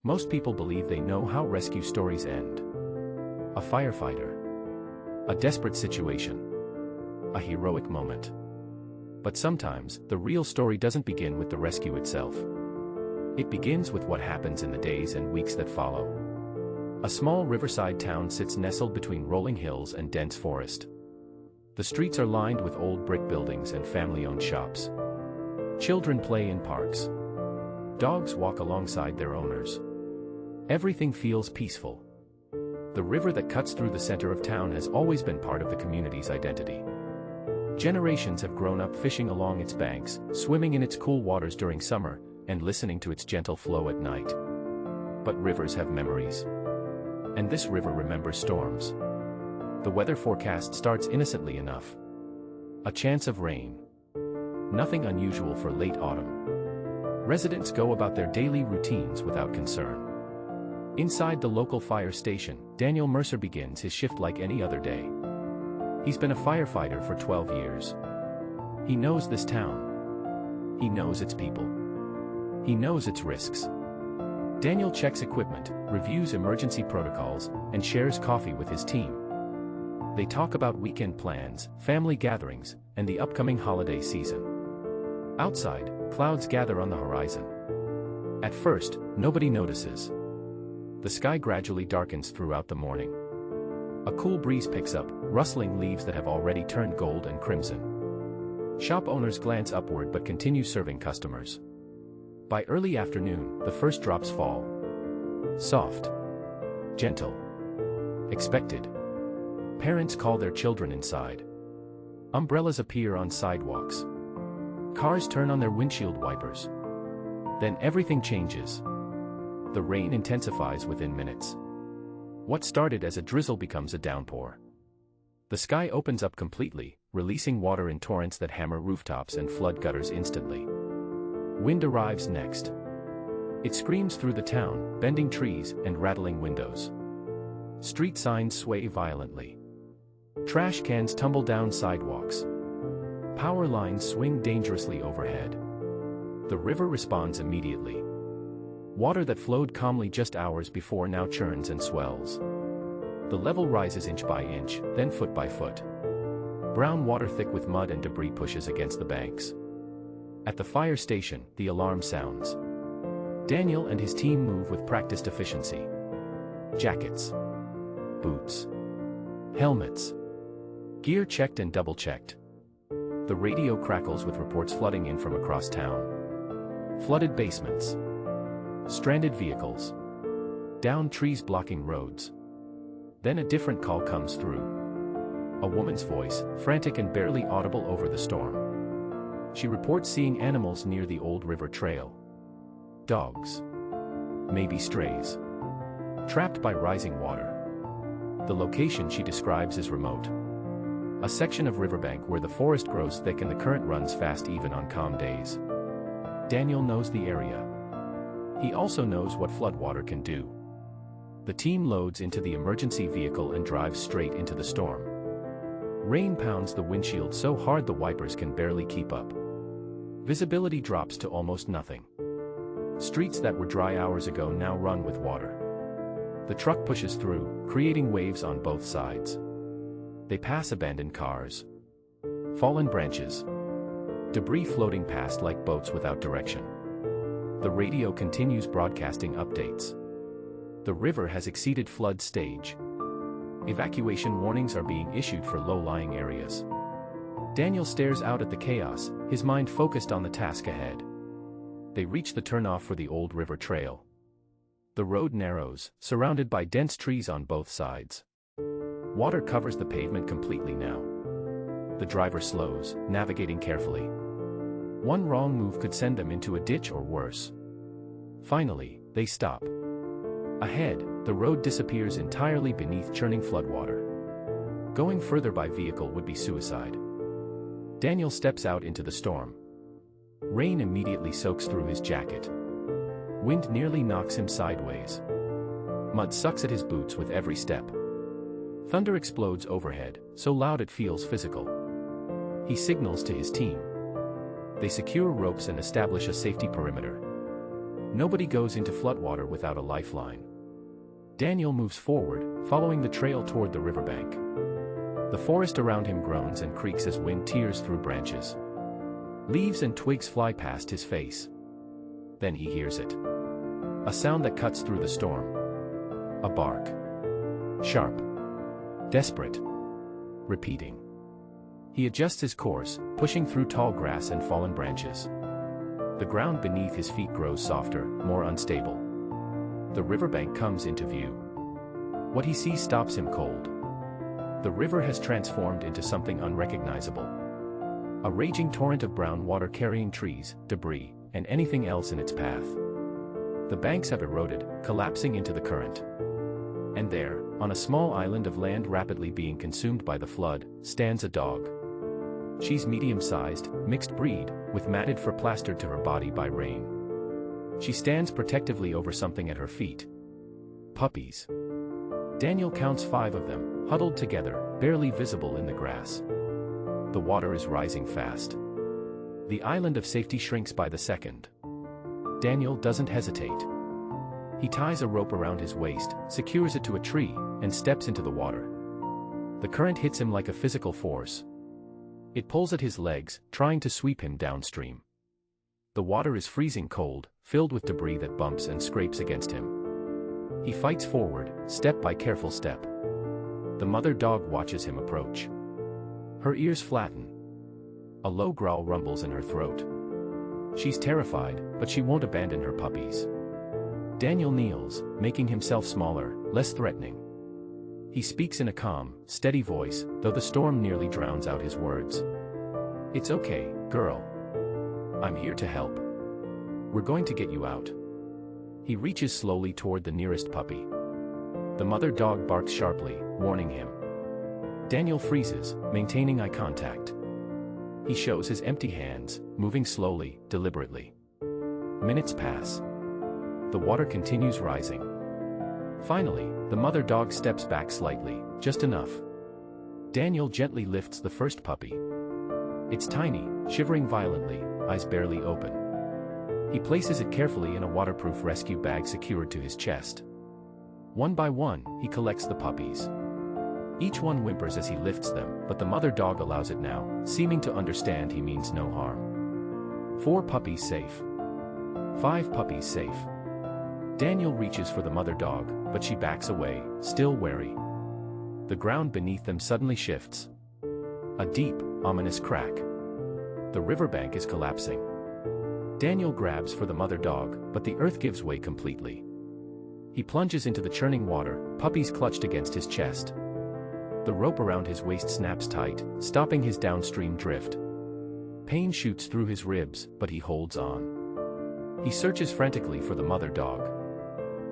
Most people believe they know how rescue stories end. A firefighter. A desperate situation. A heroic moment. But sometimes, the real story doesn't begin with the rescue itself. It begins with what happens in the days and weeks that follow. A small riverside town sits nestled between rolling hills and dense forest. The streets are lined with old brick buildings and family-owned shops. Children play in parks. Dogs walk alongside their owners. Everything feels peaceful. The river that cuts through the center of town has always been part of the community's identity. Generations have grown up fishing along its banks, swimming in its cool waters during summer, and listening to its gentle flow at night. But rivers have memories. And this river remembers storms. The weather forecast starts innocently enough. A chance of rain. Nothing unusual for late autumn. Residents go about their daily routines without concern. Inside the local fire station, Daniel Mercer begins his shift like any other day. He's been a firefighter for 12 years. He knows this town. He knows its people. He knows its risks. Daniel checks equipment, reviews emergency protocols, and shares coffee with his team. They talk about weekend plans, family gatherings, and the upcoming holiday season. Outside, clouds gather on the horizon. At first, nobody notices. The sky gradually darkens throughout the morning. A cool breeze picks up, rustling leaves that have already turned gold and crimson. Shop owners glance upward but continue serving customers. By early afternoon, the first drops fall. Soft. Gentle. Expected. Parents call their children inside. Umbrellas appear on sidewalks. Cars turn on their windshield wipers. Then everything changes. The rain intensifies within minutes. What started as a drizzle becomes a downpour. The sky opens up completely, releasing water in torrents that hammer rooftops and flood gutters instantly. Wind arrives next. It screams through the town, bending trees and rattling windows. Street signs sway violently. Trash cans tumble down sidewalks. Power lines swing dangerously overhead. The river responds immediately. Water that flowed calmly just hours before now churns and swells. The level rises inch by inch, then foot by foot. Brown water thick with mud and debris pushes against the banks. At the fire station, the alarm sounds. Daniel and his team move with practiced efficiency. Jackets. Boots. Helmets. Gear checked and double-checked. The radio crackles with reports flooding in from across town. Flooded basements. Stranded vehicles. Downed trees blocking roads. Then a different call comes through. A woman's voice, frantic and barely audible over the storm. She reports seeing animals near the old river trail. Dogs. Maybe strays. Trapped by rising water. The location she describes is remote. A section of riverbank where the forest grows thick and the current runs fast even on calm days. Daniel knows the area. He also knows what floodwater can do. The team loads into the emergency vehicle and drives straight into the storm. Rain pounds the windshield so hard the wipers can barely keep up. Visibility drops to almost nothing. Streets that were dry hours ago now run with water. The truck pushes through, creating waves on both sides. They pass abandoned cars. Fallen branches. Debris floating past like boats without direction. The radio continues broadcasting updates. The river has exceeded flood stage. Evacuation warnings are being issued for low-lying areas. Daniel stares out at the chaos, his mind focused on the task ahead. They reach the turnoff for the old river trail. The road narrows, surrounded by dense trees on both sides. Water covers the pavement completely now. The driver slows, navigating carefully. One wrong move could send them into a ditch or worse. Finally, they stop. Ahead, the road disappears entirely beneath churning floodwater. Going further by vehicle would be suicide. Daniel steps out into the storm. Rain immediately soaks through his jacket. Wind nearly knocks him sideways. Mud sucks at his boots with every step. Thunder explodes overhead, so loud it feels physical. He signals to his team. They secure ropes and establish a safety perimeter. Nobody goes into floodwater without a lifeline. Daniel moves forward, following the trail toward the riverbank. The forest around him groans and creaks as wind tears through branches. Leaves and twigs fly past his face. Then he hears it. A sound that cuts through the storm. A bark. Sharp. Desperate. Repeating. He adjusts his course, pushing through tall grass and fallen branches. The ground beneath his feet grows softer, more unstable. The riverbank comes into view. What he sees stops him cold. The river has transformed into something unrecognizable. A raging torrent of brown water carrying trees, debris, and anything else in its path. The banks have eroded, collapsing into the current. And there, on a small island of land rapidly being consumed by the flood, stands a dog. She's medium-sized, mixed breed, with matted fur plastered to her body by rain. She stands protectively over something at her feet. Puppies. Daniel counts 5 of them, huddled together, barely visible in the grass. The water is rising fast. The island of safety shrinks by the second. Daniel doesn't hesitate. He ties a rope around his waist, secures it to a tree, and steps into the water. The current hits him like a physical force. It pulls at his legs, trying to sweep him downstream. The water is freezing cold, filled with debris that bumps and scrapes against him. He fights forward, step by careful step. The mother dog watches him approach. Her ears flatten. A low growl rumbles in her throat. She's terrified, but she won't abandon her puppies. Daniel kneels, making himself smaller, less threatening. He speaks in a calm, steady voice, though the storm nearly drowns out his words. "It's okay, girl. I'm here to help. We're going to get you out." He reaches slowly toward the nearest puppy. The mother dog barks sharply, warning him. Daniel freezes, maintaining eye contact. He shows his empty hands, moving slowly, deliberately. Minutes pass. The water continues rising. Finally, the mother dog steps back slightly, just enough. Daniel gently lifts the first puppy. It's tiny, shivering violently, eyes barely open. He places it carefully in a waterproof rescue bag secured to his chest. One by one, he collects the puppies. Each one whimpers as he lifts them, but the mother dog allows it now, seeming to understand he means no harm. 4 puppies safe. 5 puppies safe. Daniel reaches for the mother dog, but she backs away, still wary. The ground beneath them suddenly shifts. A deep, ominous crack. The riverbank is collapsing. Daniel grabs for the mother dog, but the earth gives way completely. He plunges into the churning water, puppies clutched against his chest. The rope around his waist snaps tight, stopping his downstream drift. Pain shoots through his ribs, but he holds on. He searches frantically for the mother dog.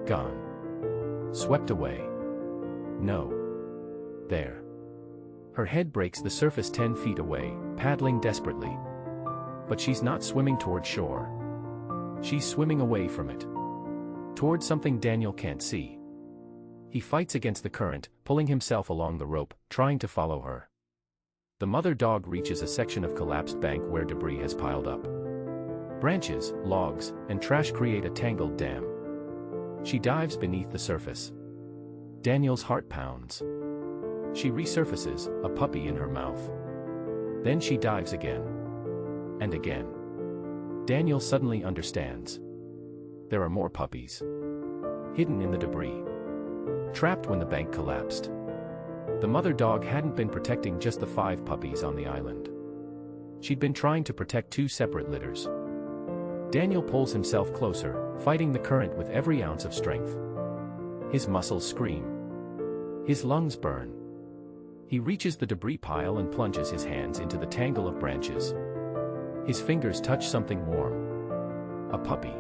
Gone. Swept away. No. There. Her head breaks the surface 10 feet away, paddling desperately. But she's not swimming toward shore. She's swimming away from it. Toward something Daniel can't see. He fights against the current, pulling himself along the rope, trying to follow her. The mother dog reaches a section of collapsed bank where debris has piled up. Branches, logs, and trash create a tangled dam. She dives beneath the surface. Daniel's heart pounds. She resurfaces, a puppy in her mouth. Then she dives again. And again. Daniel suddenly understands. There are more puppies. Hidden in the debris. Trapped when the bank collapsed. The mother dog hadn't been protecting just the 5 puppies on the island. She'd been trying to protect 2 separate litters. Daniel pulls himself closer, fighting the current with every ounce of strength. His muscles scream. His lungs burn. He reaches the debris pile and plunges his hands into the tangle of branches. His fingers touch something warm. A puppy.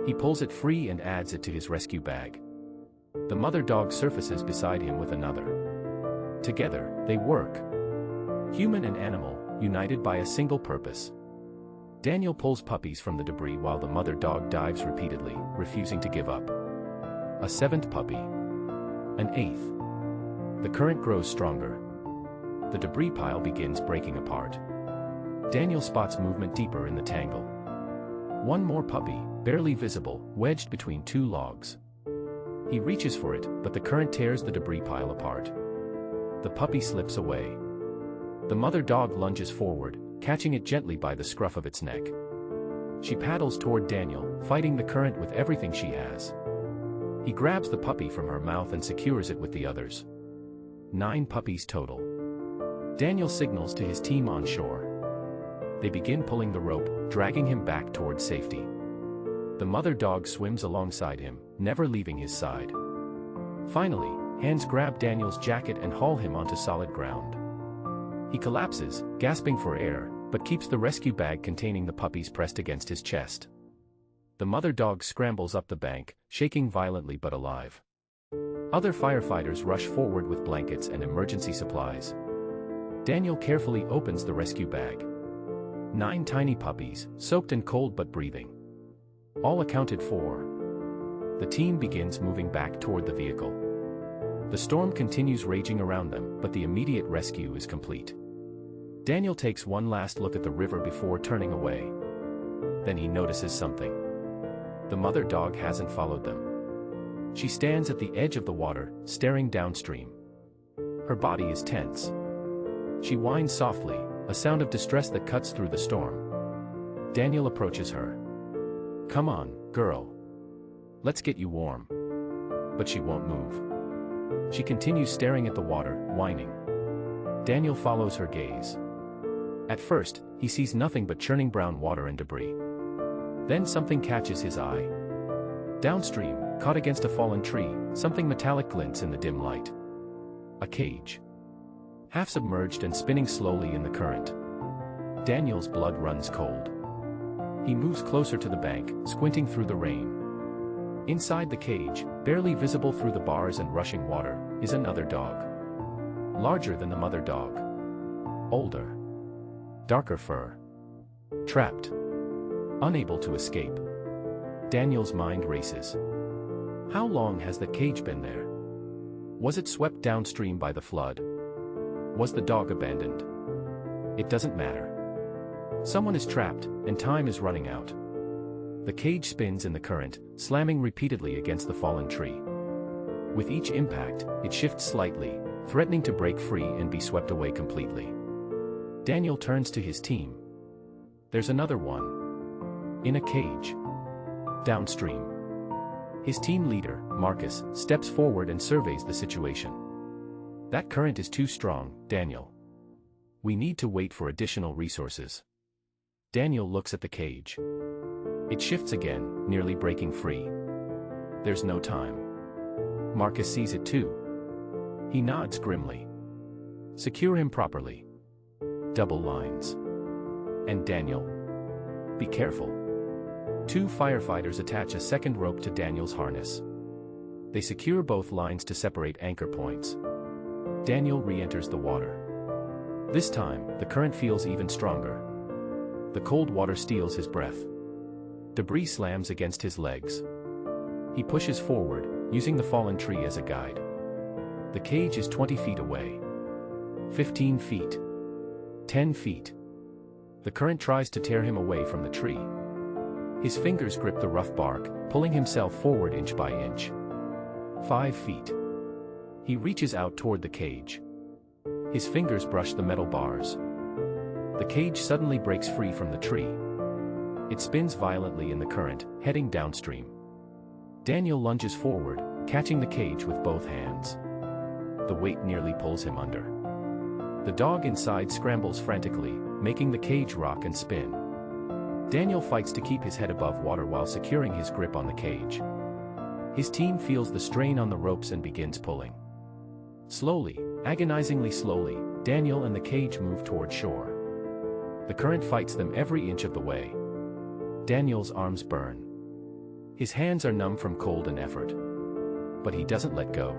He pulls it free and adds it to his rescue bag. The mother dog surfaces beside him with another. Together, they work. Human and animal, united by a single purpose. Daniel pulls puppies from the debris while the mother dog dives repeatedly, refusing to give up. A 7th puppy. An 8th. The current grows stronger. The debris pile begins breaking apart. Daniel spots movement deeper in the tangle. One more puppy, barely visible, wedged between two logs. He reaches for it, but the current tears the debris pile apart. The puppy slips away. The mother dog lunges forward, catching it gently by the scruff of its neck. She paddles toward Daniel, fighting the current with everything she has. He grabs the puppy from her mouth and secures it with the others. 9 puppies total. Daniel signals to his team on shore. They begin pulling the rope, dragging him back toward safety. The mother dog swims alongside him, never leaving his side. Finally, hands grab Daniel's jacket and haul him onto solid ground. He collapses, gasping for air, but keeps the rescue bag containing the puppies pressed against his chest. The mother dog scrambles up the bank, shaking violently but alive. Other firefighters rush forward with blankets and emergency supplies. Daniel carefully opens the rescue bag. 9 tiny puppies, soaked and cold but breathing. All accounted for. The team begins moving back toward the vehicle. The storm continues raging around them, but the immediate rescue is complete. Daniel takes one last look at the river before turning away. Then he notices something. The mother dog hasn't followed them. She stands at the edge of the water, staring downstream. Her body is tense. She whines softly, a sound of distress that cuts through the storm. Daniel approaches her. "Come on, girl. Let's get you warm." But she won't move. She continues staring at the water, whining. Daniel follows her gaze. At first, he sees nothing but churning brown water and debris. Then something catches his eye. Downstream, caught against a fallen tree, something metallic glints in the dim light. A cage. Half submerged and spinning slowly in the current. Daniel's blood runs cold. He moves closer to the bank, squinting through the rain. Inside the cage, barely visible through the bars and rushing water, is another dog. Larger than the mother dog. Older. Darker fur. Trapped. Unable to escape. Daniel's mind races. How long has the cage been there? Was it swept downstream by the flood? Was the dog abandoned? It doesn't matter. Someone is trapped, and time is running out. The cage spins in the current, slamming repeatedly against the fallen tree. With each impact, it shifts slightly, threatening to break free and be swept away completely. Daniel turns to his team. There's another one. In a cage. Downstream. His team leader, Marcus, steps forward and surveys the situation. That current is too strong, Daniel. We need to wait for additional resources. Daniel looks at the cage. It shifts again, nearly breaking free. There's no time. Marcus sees it too. He nods grimly. Secure him properly. Double lines. And Daniel. Be careful. 2 firefighters attach a second rope to Daniel's harness. They secure both lines to separate anchor points. Daniel re-enters the water. This time, the current feels even stronger. The cold water steals his breath. Debris slams against his legs. He pushes forward, using the fallen tree as a guide. The cage is 20 feet away. 15 feet. 10 feet. The current tries to tear him away from the tree. His fingers grip the rough bark, pulling himself forward inch by inch. 5 feet. He reaches out toward the cage. His fingers brush the metal bars. The cage suddenly breaks free from the tree. It spins violently in the current, heading downstream. Daniel lunges forward, catching the cage with both hands. The weight nearly pulls him under. The dog inside scrambles frantically, making the cage rock and spin. Daniel fights to keep his head above water while securing his grip on the cage. His team feels the strain on the ropes and begins pulling. Slowly, agonizingly slowly, Daniel and the cage move toward shore. The current fights them every inch of the way. Daniel's arms burn. His hands are numb from cold and effort. But he doesn't let go.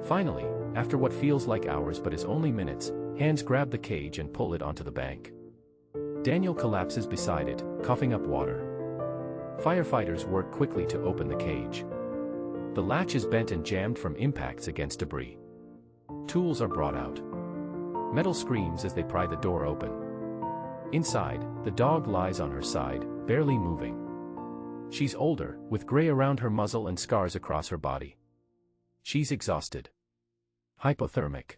Finally, after what feels like hours but is only minutes, hands grab the cage and pull it onto the bank. Daniel collapses beside it, coughing up water. Firefighters work quickly to open the cage. The latch is bent and jammed from impacts against debris. Tools are brought out. Metal screams as they pry the door open. Inside, the dog lies on her side, barely moving. She's older, with gray around her muzzle and scars across her body. She's exhausted. Hypothermic.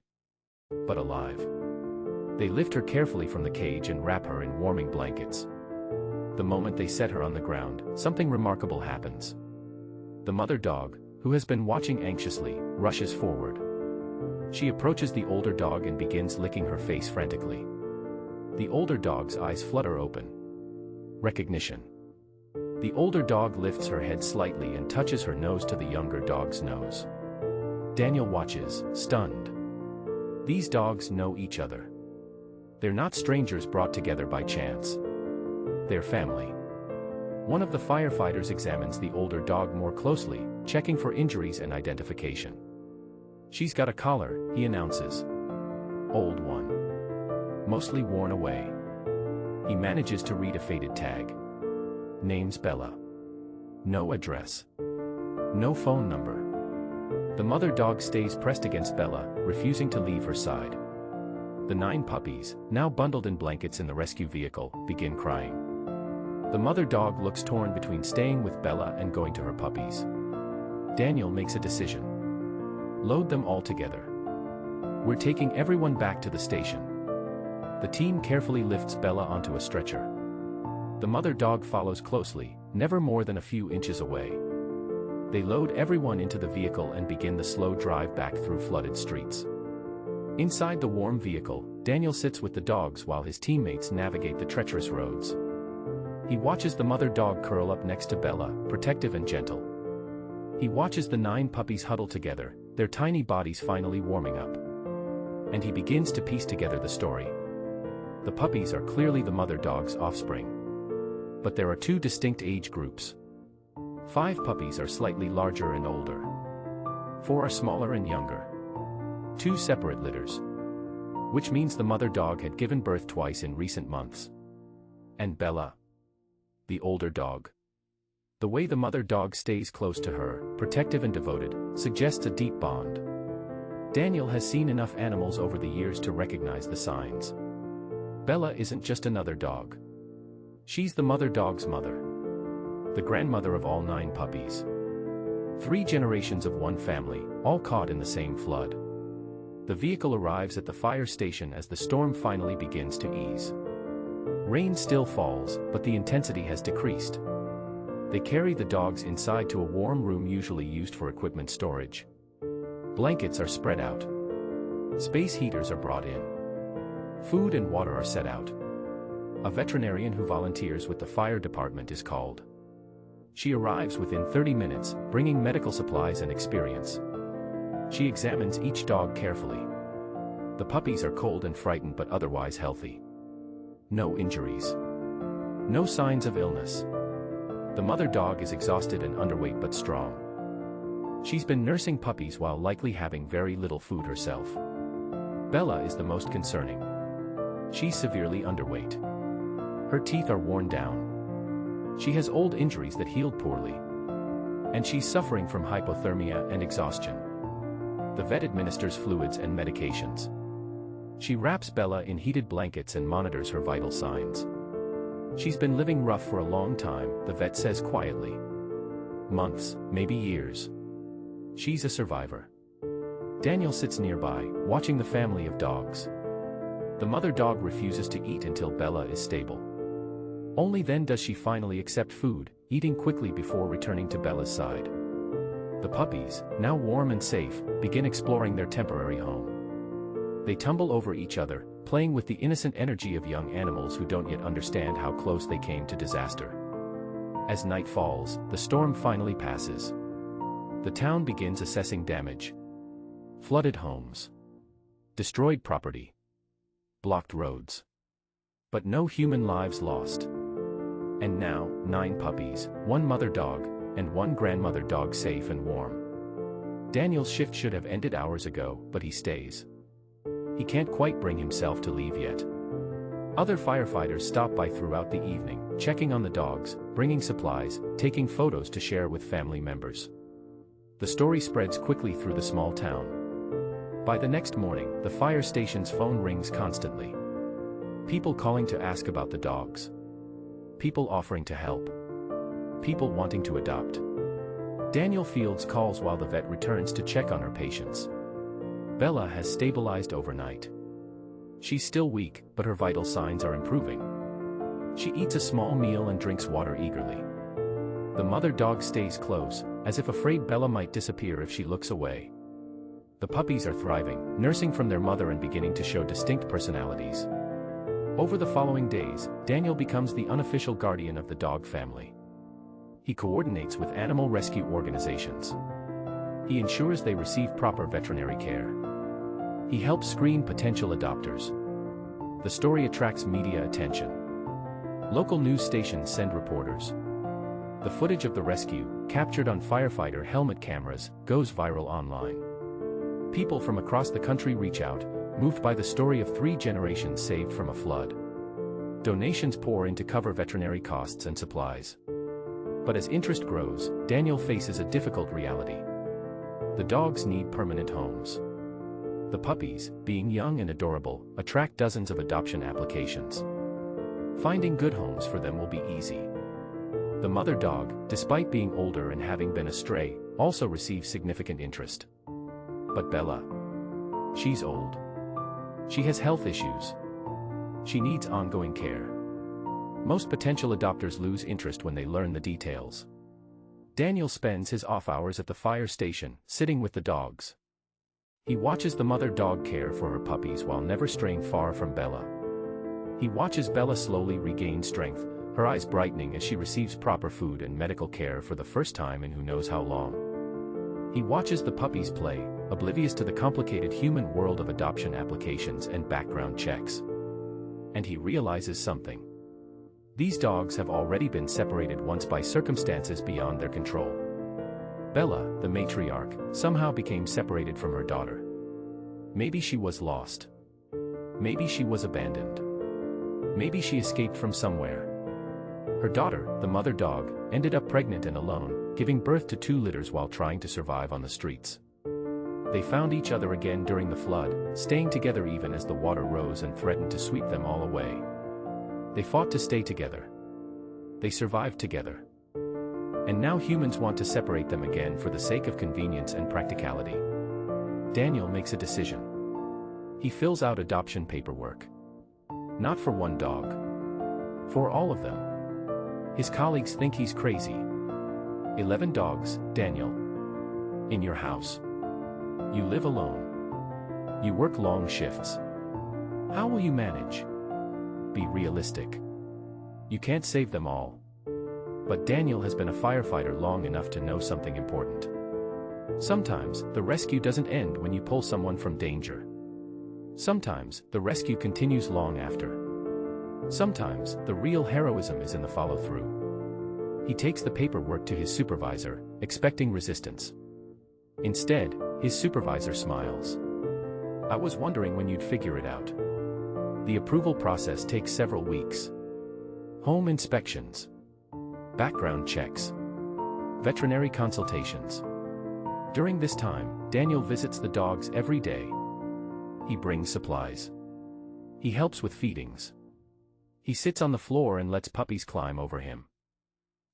But alive. They lift her carefully from the cage and wrap her in warming blankets. The moment they set her on the ground, something remarkable happens. The mother dog, who has been watching anxiously, rushes forward. She approaches the older dog and begins licking her face frantically. The older dog's eyes flutter open. Recognition. The older dog lifts her head slightly and touches her nose to the younger dog's nose. Daniel watches, stunned. These dogs know each other. They're not strangers brought together by chance. They're family. One of the firefighters examines the older dog more closely, checking for injuries and identification. She's got a collar, he announces. Old one. Mostly worn away. He manages to read a faded tag. Name's Bella. No address. No phone number. The mother dog stays pressed against Bella, refusing to leave her side. The 9 puppies, now bundled in blankets in the rescue vehicle, begin crying. The mother dog looks torn between staying with Bella and going to her puppies. Daniel makes a decision. Load them all together. We're taking everyone back to the station. The team carefully lifts Bella onto a stretcher. The mother dog follows closely, never more than a few inches away. They load everyone into the vehicle and begin the slow drive back through flooded streets. Inside the warm vehicle, Daniel sits with the dogs while his teammates navigate the treacherous roads. He watches the mother dog curl up next to Bella, protective and gentle. He watches the 9 puppies huddle together, their tiny bodies finally warming up. And he begins to piece together the story. The puppies are clearly the mother dog's offspring. But there are 2 distinct age groups. 5 puppies are slightly larger and older. 4 are smaller and younger. 2 separate litters. Which means the mother dog had given birth twice in recent months. And Bella, the older dog. The way the mother dog stays close to her, protective and devoted, suggests a deep bond. Daniel has seen enough animals over the years to recognize the signs. Bella isn't just another dog. She's the mother dog's mother. The grandmother of all 9 puppies. 3 generations of one family, all caught in the same flood. The vehicle arrives at the fire station as the storm finally begins to ease. Rain still falls, but the intensity has decreased. They carry the dogs inside to a warm room usually used for equipment storage. Blankets are spread out. Space heaters are brought in. Food and water are set out. A veterinarian who volunteers with the fire department is called. She arrives within 30 minutes, bringing medical supplies and experience. She examines each dog carefully. The puppies are cold and frightened but otherwise healthy. No injuries. No signs of illness. The mother dog is exhausted and underweight but strong. She's been nursing puppies while likely having very little food herself. Bella is the most concerning. She's severely underweight. Her teeth are worn down. She has old injuries that healed poorly. And she's suffering from hypothermia and exhaustion. The vet administers fluids and medications. She wraps Bella in heated blankets and monitors her vital signs. She's been living rough for a long time, the vet says quietly. Months, maybe years. She's a survivor. Daniel sits nearby, watching the family of dogs. The mother dog refuses to eat until Bella is stable. Only then does she finally accept food, eating quickly before returning to Bella's side. The puppies, now warm and safe, begin exploring their temporary home. They tumble over each other, playing with the innocent energy of young animals who don't yet understand how close they came to disaster. As night falls, the storm finally passes. The town begins assessing damage. Flooded homes. Destroyed property. Blocked roads. But no human lives lost. And now, 9 puppies, 1 mother dog, and 1 grandmother dog safe and warm. Daniel's shift should have ended hours ago, but he stays. He can't quite bring himself to leave yet. Other firefighters stop by throughout the evening, checking on the dogs, bringing supplies, taking photos to share with family members. The story spreads quickly through the small town. By the next morning, the fire station's phone rings constantly. People calling to ask about the dogs. People offering to help. people wanting to adopt. Daniel fields calls while the vet returns to check on her patients. Bella has stabilized overnight. She's still weak, but her vital signs are improving. She eats a small meal and drinks water eagerly. The mother dog stays close, as if afraid Bella might disappear if she looks away. The puppies are thriving, nursing from their mother and beginning to show distinct personalities. Over the following days, Daniel becomes the unofficial guardian of the dog family. He coordinates with animal rescue organizations. He ensures they receive proper veterinary care. He helps screen potential adopters. The story attracts media attention. Local news stations send reporters. The footage of the rescue, captured on Firefighter helmet cameras, goes viral online. People from across the country reach out, moved by the story of 3 generations saved from a flood. Donations pour in to cover veterinary costs and supplies. But as interest grows, Daniel faces a difficult reality. The dogs need permanent homes. The puppies, being young and adorable, attract dozens of adoption applications. Finding good homes for them will be easy. The mother dog, despite being older and having been a stray, also receives significant interest. But Bella? She's old. She has health issues. She needs ongoing care. Most potential adopters lose interest when they learn the details. Daniel spends his off hours at the fire station, sitting with the dogs. He watches the mother dog care for her puppies while never straying far from Bella. He watches Bella slowly regain strength, her eyes brightening as she receives proper food and medical care for the first time in who knows how long. He watches the puppies play, oblivious to the complicated human world of adoption applications and background checks. And he realizes something. These dogs have already been separated once by circumstances beyond their control. Bella, the matriarch, somehow became separated from her daughter. Maybe she was lost. Maybe she was abandoned. Maybe she escaped from somewhere. Her daughter, the mother dog, ended up pregnant and alone, giving birth to 2 litters while trying to survive on the streets. They found each other again during the flood, staying together even as the water rose and threatened to sweep them all away. They fought to stay together. They survived together. And now humans want to separate them again for the sake of convenience and practicality. Daniel makes a decision. He fills out adoption paperwork. Not for one dog. For all of them. His colleagues think he's crazy. 11 dogs, Daniel. In your house. You live alone. You work long shifts. How will you manage? Be realistic. You can't save them all. But Daniel has been a firefighter long enough to know something important. Sometimes, the rescue doesn't end when you pull someone from danger. Sometimes, the rescue continues long after. Sometimes, the real heroism is in the follow-through. He takes the paperwork to his supervisor, expecting resistance. Instead, his supervisor smiles. I was wondering when you'd figure it out. The approval process takes several weeks. Home inspections. Background checks. Veterinary consultations. During this time, Daniel visits the dogs every day. He brings supplies. He helps with feedings. He sits on the floor and lets puppies climb over him.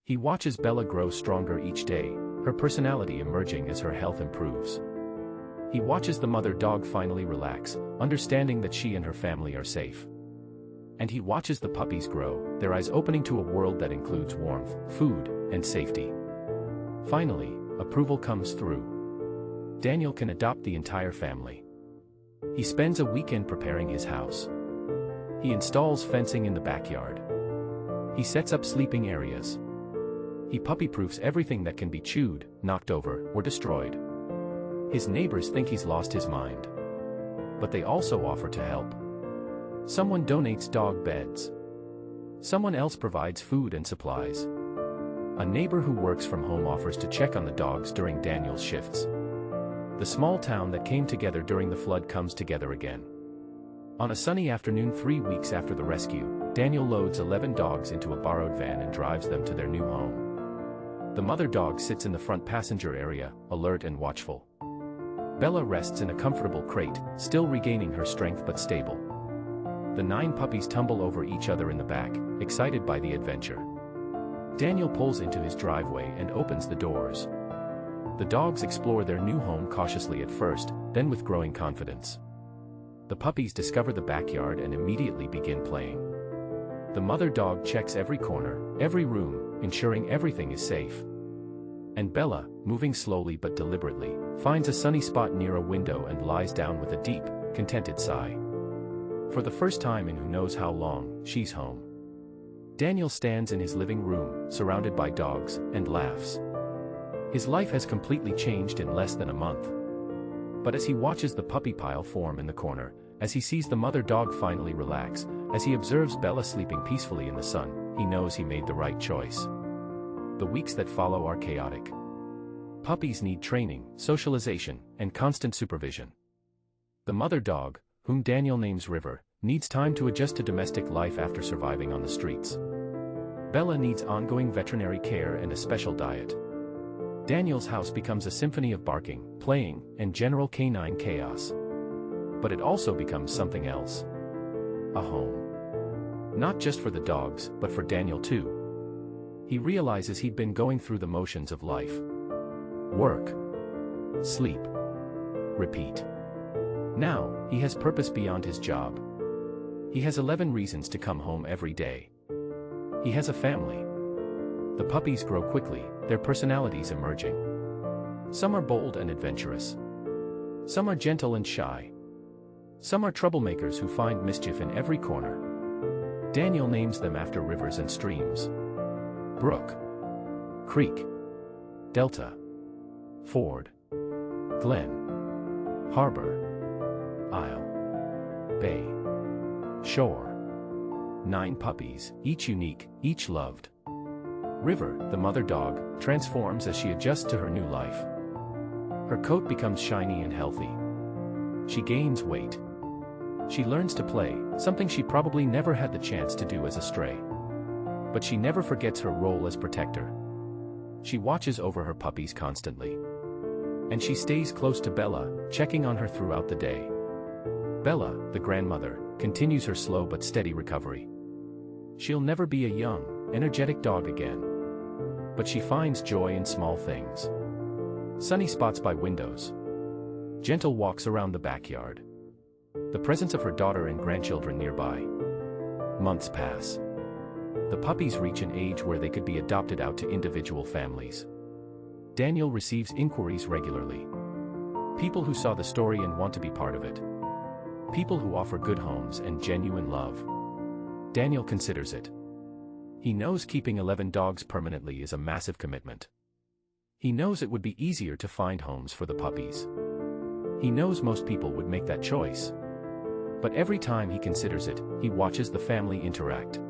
He watches Bella grow stronger each day, her personality emerging as her health improves. He watches the mother dog finally relax, understanding that she and her family are safe. And he watches the puppies grow, their eyes opening to a world that includes warmth, food, and safety. Finally, approval comes through. Daniel can adopt the entire family. He spends a weekend preparing his house. He installs fencing in the backyard. He sets up sleeping areas. He puppy-proofs everything that can be chewed, knocked over, or destroyed. His neighbors think he's lost his mind. But they also offer to help. Someone donates dog beds. Someone else provides food and supplies. A neighbor who works from home offers to check on the dogs during Daniel's shifts. The small town that came together during the flood comes together again. On a sunny afternoon 3 weeks after the rescue, Daniel loads 11 dogs into a borrowed van and drives them to their new home. The mother dog sits in the front passenger area, alert and watchful. Bella rests in a comfortable crate, still regaining her strength but stable. The 9 puppies tumble over each other in the back, excited by the adventure. Daniel pulls into his driveway and opens the doors. The dogs explore their new home cautiously at first, then with growing confidence. The puppies discover the backyard and immediately begin playing. The mother dog checks every corner, every room, ensuring everything is safe. And Bella, moving slowly but deliberately, finds a sunny spot near a window and lies down with a deep, contented sigh. For the first time in who knows how long, she's home. Daniel stands in his living room, surrounded by dogs, and laughs. His life has completely changed in less than a month. But as he watches the puppy pile form in the corner, as he sees the mother dog finally relax, as he observes Bella sleeping peacefully in the sun, he knows he made the right choice. The weeks that follow are chaotic. Puppies need training, socialization, and constant supervision. The mother dog, whom Daniel names River, needs time to adjust to domestic life after surviving on the streets. Bella needs ongoing veterinary care and a special diet. Daniel's house becomes a symphony of barking, playing, and general canine chaos. But it also becomes something else. A home. Not just for the dogs, but for Daniel too. He realizes he'd been going through the motions of life. Work. Sleep. Repeat. Now, he has purpose beyond his job. He has 11 reasons to come home every day. He has a family. The puppies grow quickly, their personalities emerging. Some are bold and adventurous. Some are gentle and shy. Some are troublemakers who find mischief in every corner. Daniel names them after rivers and streams. Brook. Creek. Delta. Ford. Glen. Harbor. Isle. Bay. Shore. 9 puppies, each unique, each loved. River, the mother dog, transforms as she adjusts to her new life. Her coat becomes shiny and healthy. She gains weight. She learns to play, something she probably never had the chance to do as a stray. But she never forgets her role as protector. She watches over her puppies constantly. And she stays close to Bella, checking on her throughout the day. Bella, the grandmother, continues her slow but steady recovery. She'll never be a young, energetic dog again. But she finds joy in small things. Sunny spots by windows. Gentle walks around the backyard. The presence of her daughter and grandchildren nearby. Months pass. The puppies reach an age where they could be adopted out to individual families. Daniel receives inquiries regularly. People who saw the story and want to be part of it. People who offer good homes and genuine love. Daniel considers it. He knows keeping 11 dogs permanently is a massive commitment. He knows it would be easier to find homes for the puppies. He knows most people would make that choice. But every time he considers it, he watches the family interact.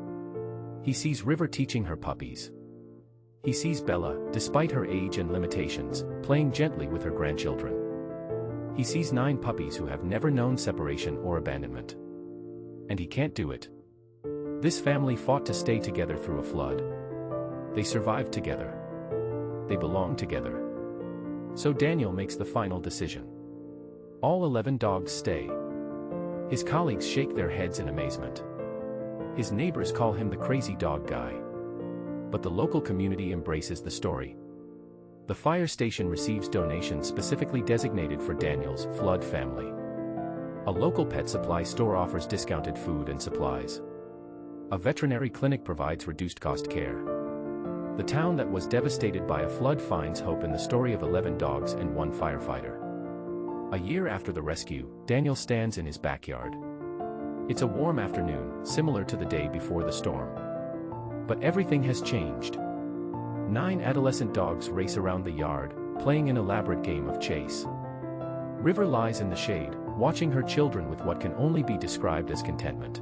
He sees River teaching her puppies. He sees Bella, despite her age and limitations, playing gently with her grandchildren. He sees 9 puppies who have never known separation or abandonment. And he can't do it. This family fought to stay together through a flood. They survived together. They belong together. So Daniel makes the final decision. All 11 dogs stay. His colleagues shake their heads in amazement. His neighbors call him the crazy dog guy. But the local community embraces the story. The fire station receives donations specifically designated for Daniel's flood family. A local pet supply store offers discounted food and supplies. A veterinary clinic provides reduced-cost care. The town that was devastated by a flood finds hope in the story of 11 dogs and 1 firefighter. A year after the rescue, Daniel stands in his backyard. It's a warm afternoon, similar to the day before the storm. But everything has changed. 9 adolescent dogs race around the yard, playing an elaborate game of chase. River lies in the shade, watching her children with what can only be described as contentment.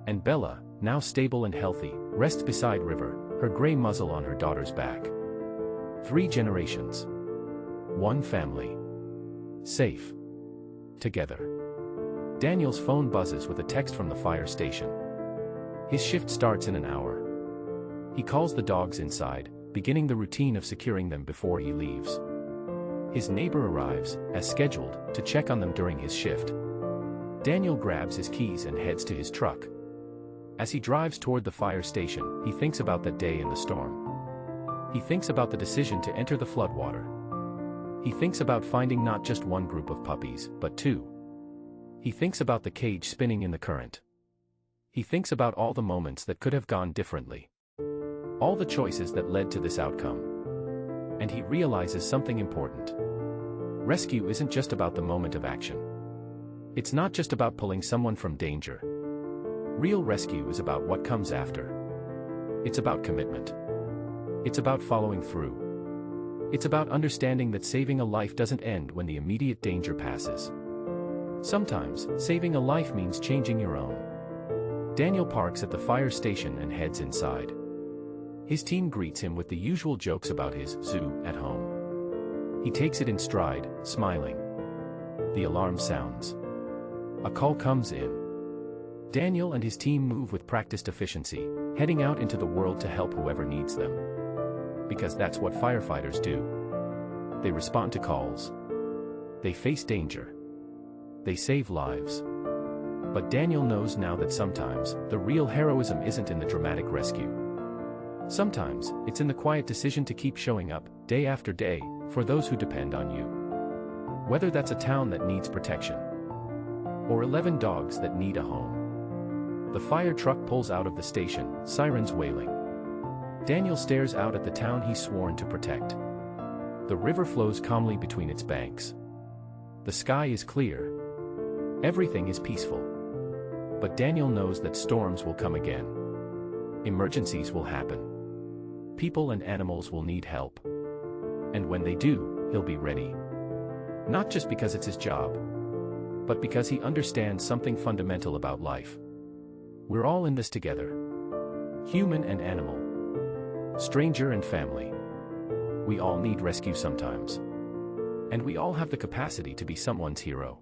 And Bella, now stable and healthy, rests beside River, her gray muzzle on her daughter's back. 3 generations. 1 family. Safe. Together. Daniel's phone buzzes with a text from the fire station. His shift starts in an hour. He calls the dogs inside, beginning the routine of securing them before he leaves. His neighbor arrives, as scheduled, to check on them during his shift. Daniel grabs his keys and heads to his truck. As he drives toward the fire station, he thinks about that day in the storm. He thinks about the decision to enter the floodwater. He thinks about finding not just one group of puppies, but two. He thinks about the cage spinning in the current. He thinks about all the moments that could have gone differently. All the choices that led to this outcome. And he realizes something important. Rescue isn't just about the moment of action. It's not just about pulling someone from danger. Real rescue is about what comes after. It's about commitment. It's about following through. It's about understanding that saving a life doesn't end when the immediate danger passes. Sometimes, saving a life means changing your own. Daniel parks at the fire station and heads inside. His team greets him with the usual jokes about his zoo at home. He takes it in stride, smiling. The alarm sounds. A call comes in. Daniel and his team move with practiced efficiency, heading out into the world to help whoever needs them. Because that's what firefighters do. They respond to calls. They face danger. They save lives. But Daniel knows now that sometimes, the real heroism isn't in the dramatic rescue. Sometimes, it's in the quiet decision to keep showing up, day after day, for those who depend on you. Whether that's a town that needs protection, or 11 dogs that need a home. The fire truck pulls out of the station, sirens wailing. Daniel stares out at the town he's sworn to protect. The river flows calmly between its banks. The sky is clear. Everything is peaceful. But Daniel knows that storms will come again. Emergencies will happen. People and animals will need help. And when they do, he'll be ready. Not just because it's his job, but because he understands something fundamental about life. We're all in this together. Human and animal. Stranger and family. We all need rescue sometimes. And we all have the capacity to be someone's hero.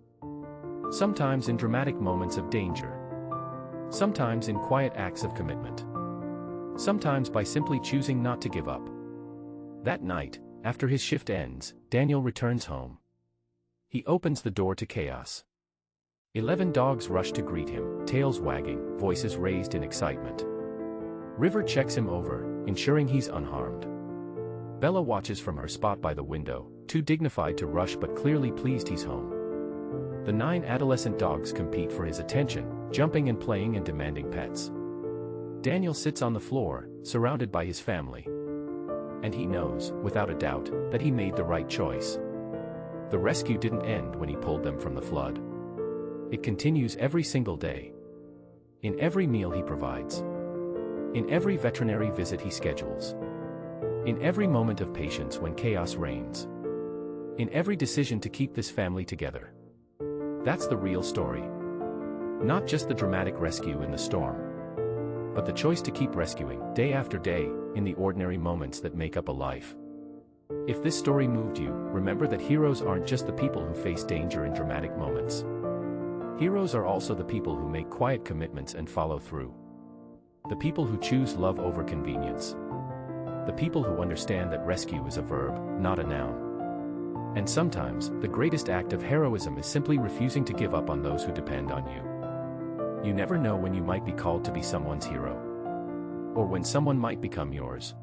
Sometimes in dramatic moments of danger. Sometimes in quiet acts of commitment. Sometimes by simply choosing not to give up. That night, after his shift ends, Daniel returns home. He opens the door to chaos. 11 dogs rush to greet him, tails wagging, voices raised in excitement. River checks him over, ensuring he's unharmed. Bella watches from her spot by the window, too dignified to rush but clearly pleased he's home. The 9 adolescent dogs compete for his attention, jumping and playing and demanding pets. Daniel sits on the floor, surrounded by his family. And he knows, without a doubt, that he made the right choice. The rescue didn't end when he pulled them from the flood. It continues every single day. In every meal he provides. In every veterinary visit he schedules. In every moment of patience when chaos reigns. In every decision to keep this family together. That's the real story. Not just the dramatic rescue in the storm, but the choice to keep rescuing, day after day, in the ordinary moments that make up a life. If this story moved you, remember that heroes aren't just the people who face danger in dramatic moments. Heroes are also the people who make quiet commitments and follow through. The people who choose love over convenience. The people who understand that rescue is a verb, not a noun. And sometimes, the greatest act of heroism is simply refusing to give up on those who depend on you. You never know when you might be called to be someone's hero. Or when someone might become yours.